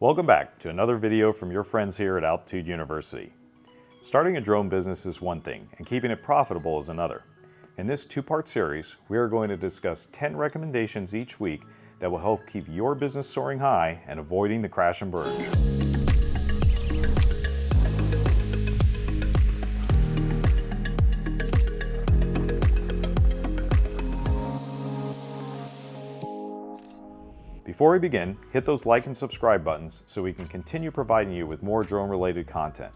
Welcome back to another video from your friends here at Altitude University. Starting a drone business is one thing, and keeping it profitable is another. In this two-part series, we are going to discuss 10 recommendations each week that will help keep your business soaring high and avoiding the crash and burn. Before we begin, hit those like and subscribe buttons so we can continue providing you with more drone-related content.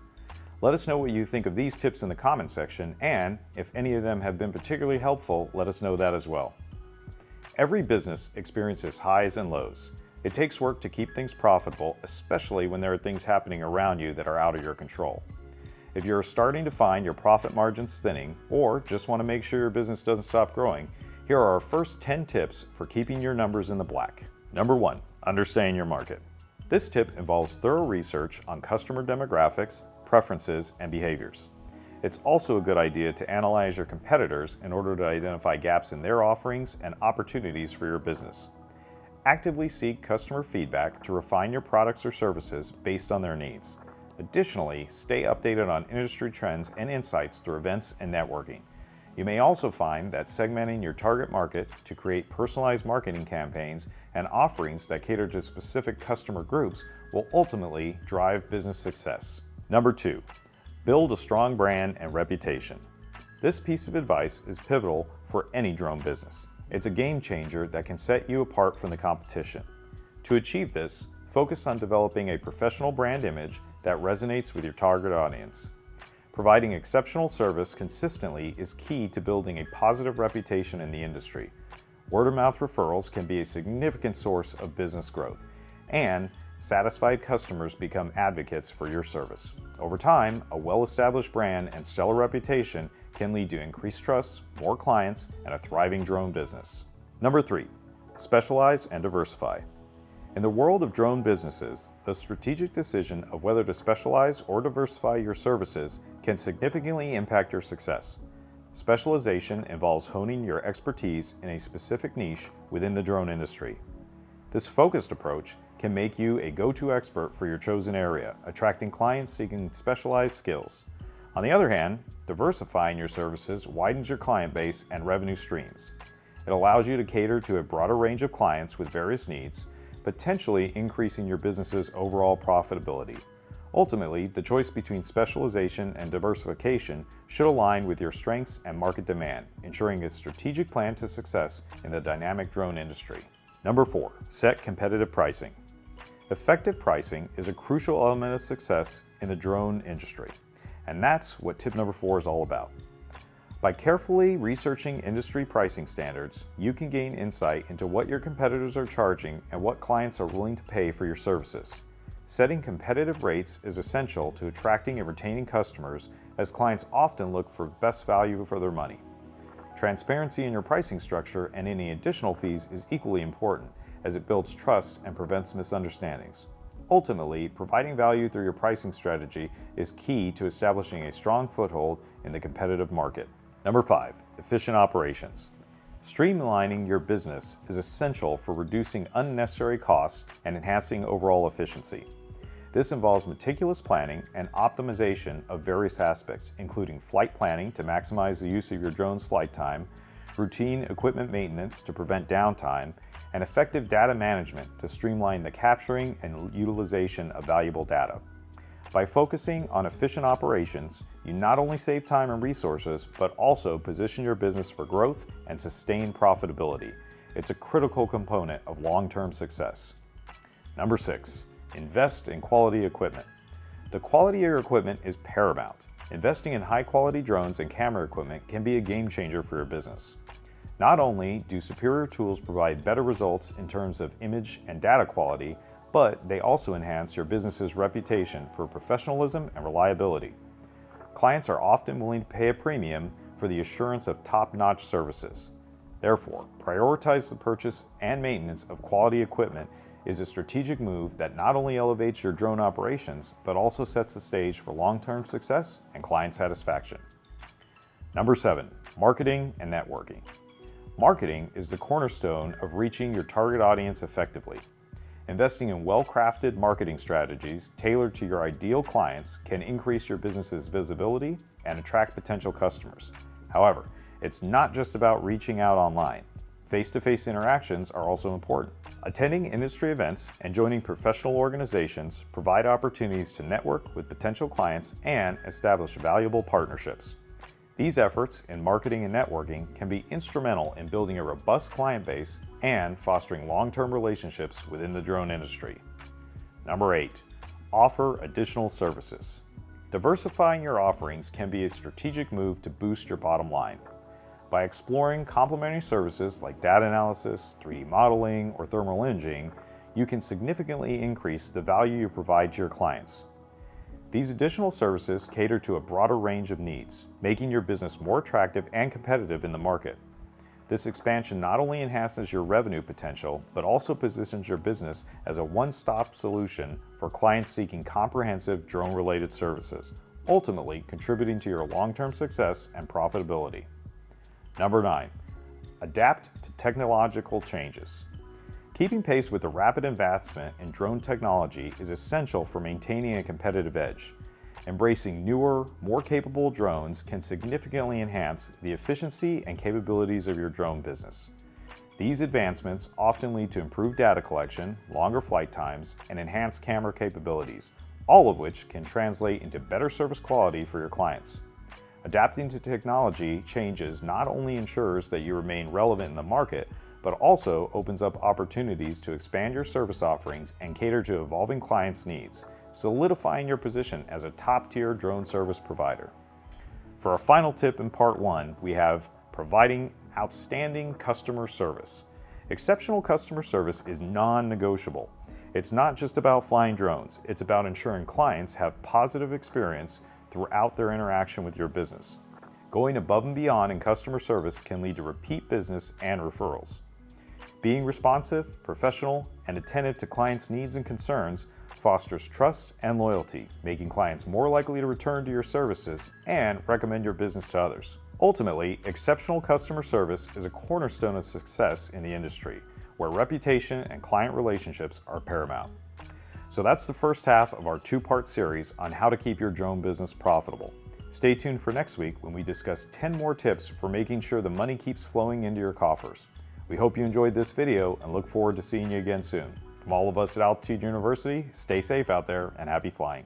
Let us know what you think of these tips in the comment section, and if any of them have been particularly helpful, let us know that as well. Every business experiences highs and lows. It takes work to keep things profitable, especially when there are things happening around you that are out of your control. If you're starting to find your profit margins thinning, or just want to make sure your business doesn't stop growing, here are our first 10 tips for keeping your numbers in the black. Number 1, understand your market. This tip involves thorough research on customer demographics, preferences, and behaviors. It's also a good idea to analyze your competitors in order to identify gaps in their offerings and opportunities for your business. Actively seek customer feedback to refine your products or services based on their needs. Additionally, stay updated on industry trends and insights through events and networking. You may also find that segmenting your target market to create personalized marketing campaigns and offerings that cater to specific customer groups will ultimately drive business success. Number 2, build a strong brand and reputation. This piece of advice is pivotal for any drone business. It's a game changer that can set you apart from the competition. To achieve this, focus on developing a professional brand image that resonates with your target audience. Providing exceptional service consistently is key to building a positive reputation in the industry. Word-of-mouth referrals can be a significant source of business growth, and satisfied customers become advocates for your service. Over time, a well-established brand and stellar reputation can lead to increased trust, more clients, and a thriving drone business. Number 3, specialize and diversify. In the world of drone businesses, the strategic decision of whether to specialize or diversify your services can significantly impact your success. Specialization involves honing your expertise in a specific niche within the drone industry. This focused approach can make you a go-to expert for your chosen area, attracting clients seeking specialized skills. On the other hand, diversifying your services widens your client base and revenue streams. It allows you to cater to a broader range of clients with various needs, potentially increasing your business's overall profitability. Ultimately, the choice between specialization and diversification should align with your strengths and market demand, ensuring a strategic plan to success in the dynamic drone industry. Number 4, set competitive pricing. Effective pricing is a crucial element of success in the drone industry, and that's what tip number 4 is all about. By carefully researching industry pricing standards, you can gain insight into what your competitors are charging and what clients are willing to pay for your services. Setting competitive rates is essential to attracting and retaining customers, as clients often look for best value for their money. Transparency in your pricing structure and any additional fees is equally important, as it builds trust and prevents misunderstandings. Ultimately, providing value through your pricing strategy is key to establishing a strong foothold in the competitive market. Number 5, efficient operations. Streamlining your business is essential for reducing unnecessary costs and enhancing overall efficiency. This involves meticulous planning and optimization of various aspects, including flight planning to maximize the use of your drone's flight time, routine equipment maintenance to prevent downtime, and effective data management to streamline the capturing and utilization of valuable data. By focusing on efficient operations, you not only save time and resources, but also position your business for growth and sustained profitability. It's a critical component of long-term success. Number 6, invest in quality equipment. The quality of your equipment is paramount. Investing in high-quality drones and camera equipment can be a game changer for your business. Not only do superior tools provide better results in terms of image and data quality, but they also enhance your business's reputation for professionalism and reliability. Clients are often willing to pay a premium for the assurance of top-notch services. Therefore, prioritize the purchase and maintenance of quality equipment is a strategic move that not only elevates your drone operations, but also sets the stage for long-term success and client satisfaction. Number 7, marketing and networking. Marketing is the cornerstone of reaching your target audience effectively. Investing in well-crafted marketing strategies tailored to your ideal clients can increase your business's visibility and attract potential customers. However, it's not just about reaching out online. Face-to-face interactions are also important. Attending industry events and joining professional organizations provide opportunities to network with potential clients and establish valuable partnerships. These efforts in marketing and networking can be instrumental in building a robust client base and fostering long-term relationships within the drone industry. Number 8, offer additional services. Diversifying your offerings can be a strategic move to boost your bottom line. By exploring complementary services like data analysis, 3D modeling, or thermal imaging, you can significantly increase the value you provide to your clients. These additional services cater to a broader range of needs, making your business more attractive and competitive in the market. This expansion not only enhances your revenue potential, but also positions your business as a one-stop solution for clients seeking comprehensive drone-related services, ultimately contributing to your long-term success and profitability. Number 9, adapt to technological changes. Keeping pace with the rapid advancement in drone technology is essential for maintaining a competitive edge. Embracing newer, more capable drones can significantly enhance the efficiency and capabilities of your drone business. These advancements often lead to improved data collection, longer flight times, and enhanced camera capabilities, all of which can translate into better service quality for your clients. Adapting to technology changes not only ensures that you remain relevant in the market, but also opens up opportunities to expand your service offerings and cater to evolving clients' needs, solidifying your position as a top-tier drone service provider. For our final tip in part 1, we have providing outstanding customer service. Exceptional customer service is non-negotiable. It's not just about flying drones, it's about ensuring clients have positive experience throughout their interaction with your business. Going above and beyond in customer service can lead to repeat business and referrals. Being responsive, professional, and attentive to clients' needs and concerns fosters trust and loyalty, making clients more likely to return to your services and recommend your business to others. Ultimately, exceptional customer service is a cornerstone of success in the industry, where reputation and client relationships are paramount. So that's the first half of our 2-part series on how to keep your drone business profitable. Stay tuned for next week when we discuss 10 more tips for making sure the money keeps flowing into your coffers. We hope you enjoyed this video and look forward to seeing you again soon. From all of us at Altitude University, stay safe out there and happy flying.